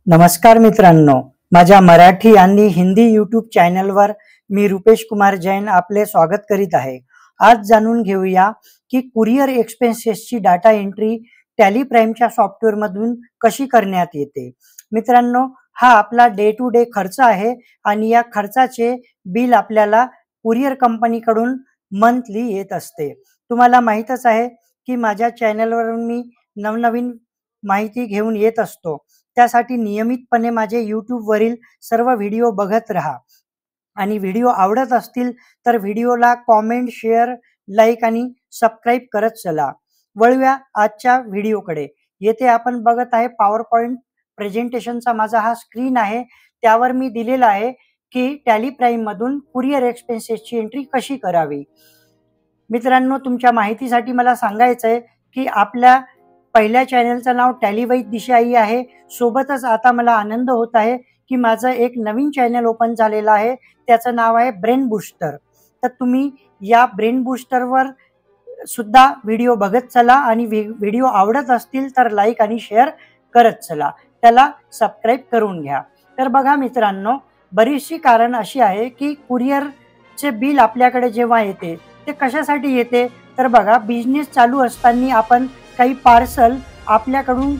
नमस्कार मित्रांनो, माझ्या मराठी आणि हिंदी यूट्यूब चॅनलवर मी रुपेश कुमार जैन आपले स्वागत करीत आहे। आज जाणून घेऊया की कुरिअर एक्सपेन्सेसची डाटा एंट्री टॅली प्राइमच्या सॉफ्टवेअरमधून कशी करण्यात येते। मित्रांनो, हा आपला डे टू डे खर्च आहे आणि या खर्चाचे बिल आपल्याला कुरिअर कंपनीकडून मंथली येत असते। तुम्हाला माहीतच आहे की माझ्या चॅनलवरून मी नवनवीन माहिती घेऊन येत असतो। त्यासाठी नियमितपणे माझे YouTube वरील सर्व व्हिडिओ बघत राहा आणि व्हिडिओ आवडत असतील तर व्हिडिओला कमेंट, शेअर, लाईक आणि सबस्क्राइब करत चला। वळूया आजच्या व्हिडिओकडे। येथे आपण बघत आहे पॉवर पॉइंट प्रेझेंटेशनचा माझा हा स्क्रीन आहे। त्यावर मी दिलेला आहे की टॅली प्राइम मधून कुरिअर एक्सपेन्सेसची एंट्री कशी करावी। मित्रांनो, तुमच्या माहितीसाठी मला सांगायचं आहे की आपल्या पहिल्या चॅनलचं नाव टॅली विथ दिशाई आहे। सोबतच आता मला आनंद होत आहे की माझं एक नवीन चॅनल ओपन झालेलं आहे, त्याचं नाव आहे ब्रेन बूस्टर। तर तुम्ही या ब्रेन बूस्टरवर सुद्धा व्हिडिओ बघत चला आणि व्हिडिओ आवडत असतील तर लाईक आणि शेअर करत चला, त्याला सबस्क्राइब करून घ्या। तर बघा मित्रांनो, बरीचशी कारण अशी आहे की कुरिअरचे बिल आपल्याकडे जेव्हा येते ते कशासाठी येते, तर बघा, बिझनेस चालू असताना आपण काही पार्सल आपल्याकडून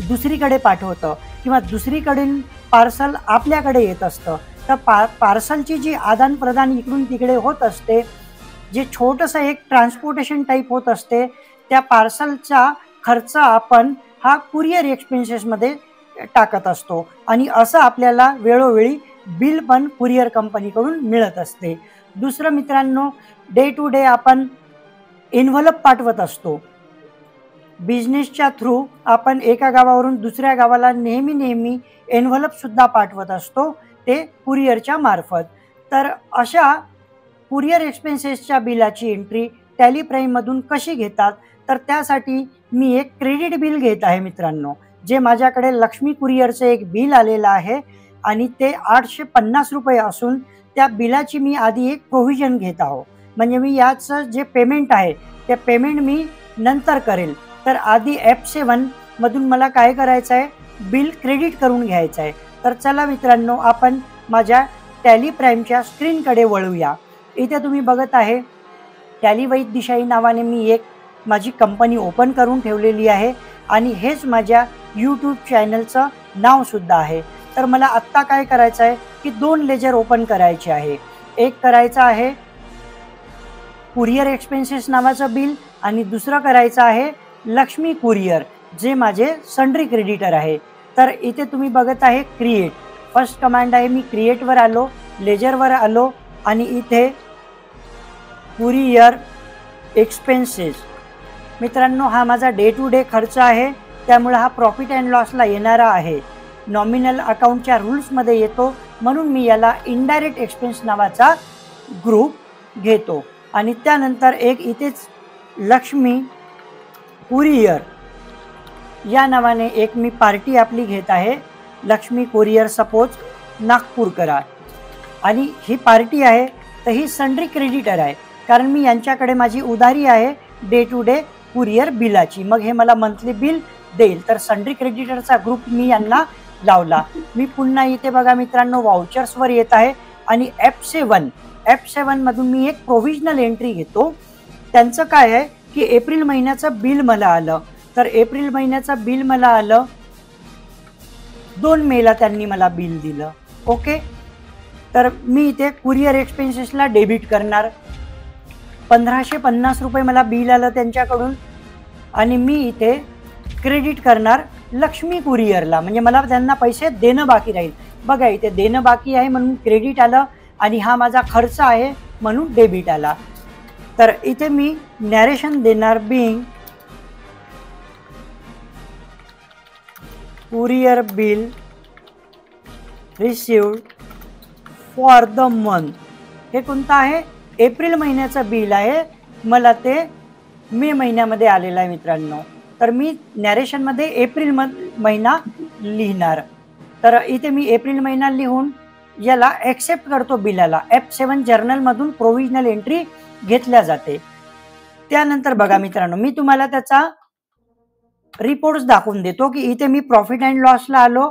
दुसरीकडे पाठवतो किंवा दुसरीकडून पार्सल आपल्याकडे येत असतं। तर पार्सलची जी आदान प्रदान इकडून तिकडे होत असते, जे छोटंसं एक ट्रान्सपोर्टेशन टाईप होत असते, त्या पार्सलचा खर्च आपण हा कुरिअर एक्सपेन्सेसमध्ये टाकत असतो आणि असं आपल्याला वेळोवेळी बिल पण कुरिअर कंपनीकडून मिळत असते। दुसरं मित्रांनो, डे टू डे आपण एन्व्हलप पाठवत असतो। बिझनेसच्या थ्रू आपण एका गावावरून दुसऱ्या गावाला नेहमी एन्व्हलप सुद्धा पाठवत असतो, ते कुरिअरच्या मार्फत। तर अशा कुरिअर एक्सपेन्सेसच्या बिलाची एंट्री टॅली प्राइम मधून कशी घेतात, तर त्यासाठी मी एक क्रेडिट बिल घेत आहे मित्रांनो, जे माझ्याकडे लक्ष्मी कुरिअरचं एक बिल आलेलं आहे आणि ते 850 रुपये असून त्या बिलाची मी आधी एक प्रोव्हिजन घेत आहो। म्हणजे मी याचं जे पेमेंट आहे ते पेमेंट मी नंतर करेल। तर आधी F7 मधून मला काय करायचं आहे, बिल क्रेडिट करून घ्यायचं आहे। तर चला मित्रांनो, आपण माझ्या टॅली प्राइमच्या स्क्रीनकडे वळूया। इथे तुम्ही बघत आहे टॅली विथ दिशाई नावाने मी एक माझी कंपनी ओपन करून ठेवलेली आहे आणि हेच माझ्या YouTube चॅनलचं नाव सुद्धा आहे। तर मला आत्ता काय करायचं आहे की 2 लेजर ओपन करायचे आहे। एक करायचं आहे कुरिअर एक्सपेन्सेस नावाचं बिल आणि दुसरं करायचं आहे लक्ष्मी कुरिअर, जे माझे सन्ड्री क्रेडिटर आहे। तर इथे तुम्ही बघत आहे क्रिएट, फर्स्ट कमांड आहे, मी क्रिएटवर आलो, लेजरवर आलो आणि इथे कुरिअर एक्सपेन्सेस। मित्रांनो, हा माझा डे टू डे खर्च आहे, त्यामुळे हा प्रॉफिट अँड लॉसला येणारा आहे, नॉमिनल अकाउंटच्या रूल्समध्ये येतो, म्हणून मी याला इनडायरेक्ट एक्सपेन्स नावाचा ग्रुप घेतो। आणि त्यानंतर एक इथेच लक्ष्मी कुरिअर या नावाने एक मी पार्टी आपली घेत आहे, लक्ष्मी कुरिअर सपोज नागपूर करा, आणि ही पार्टी आहे तर ही सन्ड्री क्रेडिटर आहे, कारण मी यांच्याकडे माझी उधारी आहे डे टू डे कुरिअर बिलाची, मग हे मला मंथली बिल देईल। तर सन्ड्री क्रेडिटरचा ग्रुप मी यांना लावला। मी पुन्हा इथे बघा मित्रांनो वाउचर्सवर येत आहे आणि F7 मधून मी एक प्रोव्हिजनल एंट्री घेतो। त्यांचं काय आहे की एप्रिल महिन्याचं बिल मला आलं, तर एप्रिल महिन्याचं बिल मला आलं 2 मेला त्यांनी मला बिल दिलं। ओके, तर मी इथे कुरिअर एक्सपेन्सेसला डेबिट करणार, 1550 रुपये मला बिल आलं त्यांच्याकडून आणि मी इथे क्रेडिट करणार लक्ष्मी कुरिअरला, म्हणजे मला त्यांना पैसे देणं बाकी राहील। बघा, इथे देणं बाकी आहे म्हणून क्रेडिट आलं आणि हा माझा खर्च आहे म्हणून डेबिट आला। तर इथे मी नॅरेशन देणार, being courier bill received for the month. हे कोणतं आहे, एप्रिल महिन्याचं बिल आहे, मला ते मे महिन्यामध्ये आलेलं आहे मित्रांनो। तर मी नॅरेशनमध्ये एप्रिल महिना लिहिणार, तर इथे मी एप्रिल महिना लिहून याला ॲक्सेप्ट करतो बिलाला। F7 जर्नलमधून प्रोव्हिजनल एंट्री घेतल्या जाते। त्यानंतर बघा मित्रांनो, मी तुम्हाला त्याचा रिपोर्ट्स दाखवून देतो की इथे मी प्रॉफिट अँड लॉसला आलो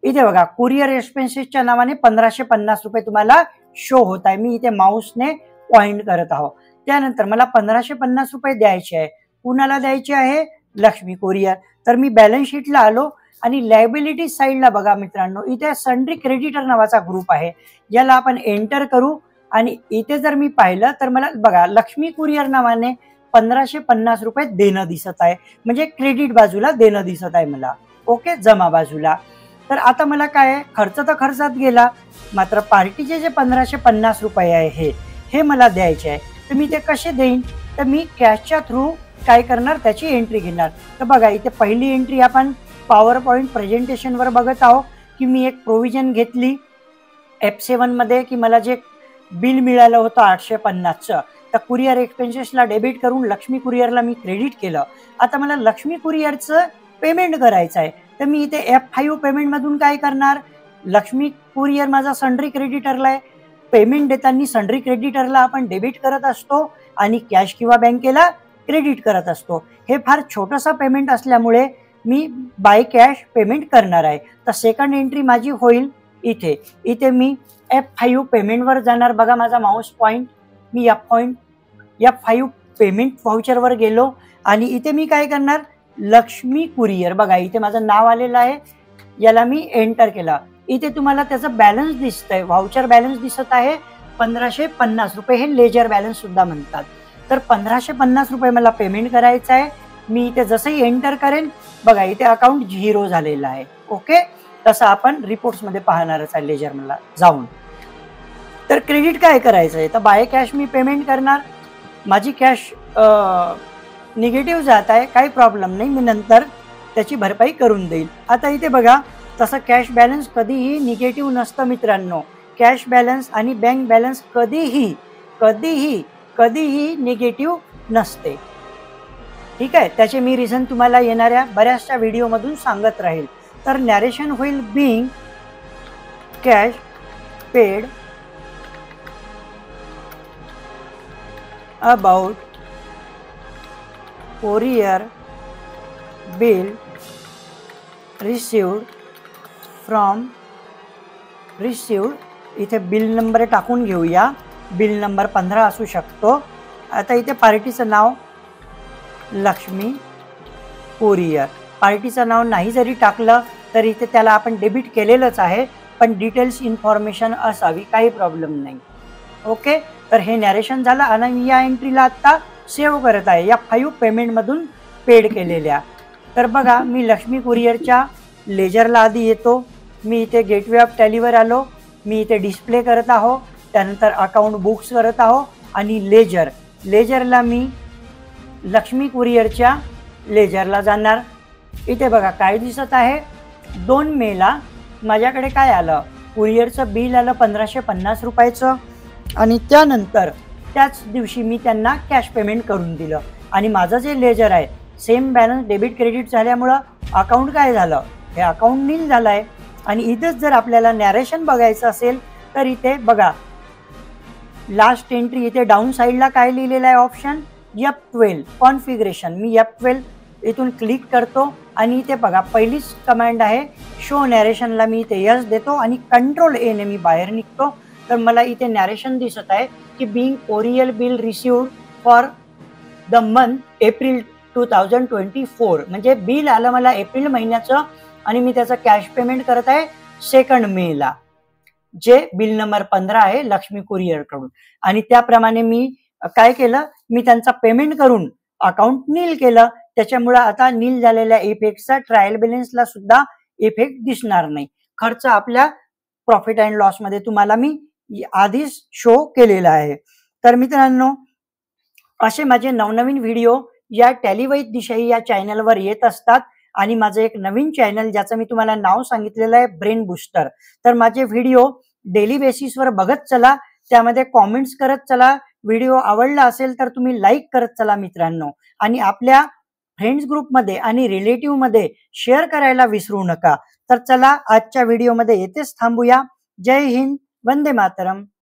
इथे बघा कुरिअर एक्सपेन्सेसच्या नावाने 1550 रुपये तुम्हाला शो होत आहे. मी इथे माऊसने पॉइंट करत आहोत. त्यानंतर मला 1550 रुपये द्यायचे आहे. कुणाला द्यायचे आहे? लक्ष्मी कुरिअर. तर मी बॅलन्स शीटला आलो आणि लायबिलिटी साईडला बघा मित्रांनो, इथे सन्ड्री क्रेडिटर नावाचा ग्रुप आहे, ज्याला आपण एंटर करू. आणि इथे जर मी पाहिलं तर मला बघा लक्ष्मी कुरिअर नावाने 1550 रुपये देणं दिसत आहे, म्हणजे क्रेडिट बाजूला देणं दिसत आहे मला. ओके, जमा बाजूला. तर आता मला काय आहे, खर्च तर खर्चात गेला, मात्र पार्टीचे जे 1550 रुपये आहे हे मला द्यायचे आहे. तर मी ते कसे देईन? तर मी कॅशच्या थ्रू काय करणार, त्याची एंट्री घेणार. तर बघा इथे पहिली एंट्री आपण पॉवर पॉईंट प्रेझेंटेशनवर बघत आहोत की मी एक प्रोव्हिजन घेतली F7 मध्ये की मला जे बिल मिळालं होतं 850चं, तर कुरिअर एक्सपेन्सेसला डेबिट करून लक्ष्मी कुरिअरला मी क्रेडिट केलं. आता मला लक्ष्मी कुरिअरचं पेमेंट करायचं आहे. तर मी इथे F5 पेमेंटमधून काय करणार, लक्ष्मी कुरिअर माझा सन्ड्री क्रेडिटरला आहे. पेमेंट देताना सन्ड्री क्रेडिटरला आपण डेबिट करत असतो आणि कॅश किंवा बँकेला क्रेडिट करत असतो. हे फार छोटंसं पेमेंट असल्यामुळे मी बाय कॅश पेमेंट करणार आहे. तर सेकंड एंट्री माझी होईल इथे. इथे मी F5 पेमेंटवर जाणार. बघा माझा माऊस पॉईंट, मी F5 पेमेंट व्हाउचरवर गेलो आणि इथे मी काय करणार, लक्ष्मी कुरिअर बघा इथे माझं नाव आलेलं आहे, याला मी एंटर केला. इथे तुम्हाला त्याचं बॅलन्स दिसतंय, व्हाउचर बॅलन्स दिसत आहे 1550 रुपये, हे लेजर बॅलन्स सुद्धा म्हणतात. तर 1550 रुपये मला पेमेंट करायचं आहे. मी इथे जसंही एंटर करेन बघा इथे अकाउंट 0 झालेलं आहे. ओके, तसं आपण रिपोर्ट्समध्ये पाहणारच आहे लेजर मला जाऊन. तर क्रेडिट काय करायचं आहे, तर बाय कॅश मी पेमेंट करणार. माझी कॅश निगेटिव्ह जात आहे, काही प्रॉब्लेम नाही, मी नंतर त्याची भरपाई करून देईल. आता इथे बघा तसं कॅश बॅलन्स कधीही निगेटिव्ह नसतं मित्रांनो. कॅश बॅलन्स आणि बँक बॅलन्स कधीही कधीही कधीही निगेटिव्ह नसते. ठीक आहे, त्याचे मी रिझन तुम्हाला येणाऱ्या बऱ्याचशा व्हिडिओमधून सांगत राहील. तर नॅरेशन होईल being cash paid about courier bill received from इथे बिल नंबर टाकून घेऊया. बिल नंबर 15 असू शकतो. आता इथे पार्टीचं नाव लक्ष्मी कुरिअर. पार्टीचं नाव नाही जरी टाकलं तरी इथे त्याला आपण डेबिट केलेलंच आहे, पण डिटेल्स इन्फॉर्मेशन असावी, काही प्रॉब्लेम नाही. ओके, तर हे नॅरेशन झालं आणि मी या एंट्रीला आत्ता सेव्ह करत आहे या 5 पेमेंटमधून पेड केलेल्या. तर बघा मी लक्ष्मी कुरिअरच्या लेजरला आधी येतो. मी इथे गेटवे ऑफ टॅलीवर आलो. मी इथे डिस्प्ले करत आहो, त्यानंतर अकाउंट बुक्स करत आहो आणि लेजरला मी लक्ष्मी कुरिअरच्या लेजरला जाणार. इथे बघा काय दिसत आहे, 2 मेला माझ्याकडे काय आलं, कुरिअरचं बिल आलं 1550 रुपयाचं आणि त्यानंतर त्याच दिवशी मी त्यांना कॅश पेमेंट करून दिलं. आणि माझं जे लेजर आहे सेम बॅलन्स डेबिट क्रेडिट झाल्यामुळं अकाउंट काय झालं, हे अकाउंट नील झालं आहे. आणि इथेच जर आपल्याला नॅरेशन बघायचं असेल तर इथे बघा लास्ट एंट्री, इथे डाऊन साईडला काय लिहिलेलं आहे ऑप्शन F12 कॉन्फिगरेशन. मी F12 इथून क्लिक करतो आणि इथे बघा पहिलीच कमांड आहे शो नॅरेशनला मी इथे यस देतो आणि कंट्रोल ए ने मी बाहेर निघतो. तर मला इथे नॅरेशन दिसत आहे की being courier bill received for the month April 2024, म्हणजे बिल आलं मला एप्रिल महिन्याचं आणि मी त्याचं कॅश पेमेंट करत आहे 2 मेला, जे बिल नंबर 15 आहे लक्ष्मी कुरिअर कडून. आणि त्याप्रमाणे मी काय केलं, मी त्यांचा पेमेंट करून अकाउंट नील केलं. त्याच्यामुळे आता नील झालेल्या इफेक्टचा ट्रायल बॅलन्सला सुद्धा इफेक्ट दिसणार नाही. खर्च आपल्या प्रॉफिट अँड लॉस मध्ये तुम्हाला मी आधीच शो केलेला आहे. तर मित्रांनो असे माझे नवनवीन व्हिडिओ या टॅलीवैद दिशाही या चॅनलवर येत असतात. आणि माझं एक नवीन चॅनल ज्याचं मी तुम्हाला नाव सांगितलेलं आहे ब्रेन बूस्टर. तर माझे व्हिडिओ डेली बेसिसवर बघत चला, त्यामध्ये कॉमेंट्स करत चला. व्हिडिओ आवडला असेल तर तुम्ही लाईक करत चला मित्रांनो, आणि आपल्या फ्रेंड्स ग्रुपमध्ये आणि रिलेटिव्हमध्ये शेअर करायला विसरू नका. तर चला आजच्या व्हिडिओमध्ये येथेच थांबूया. जय हिंद, वंदे मातरम.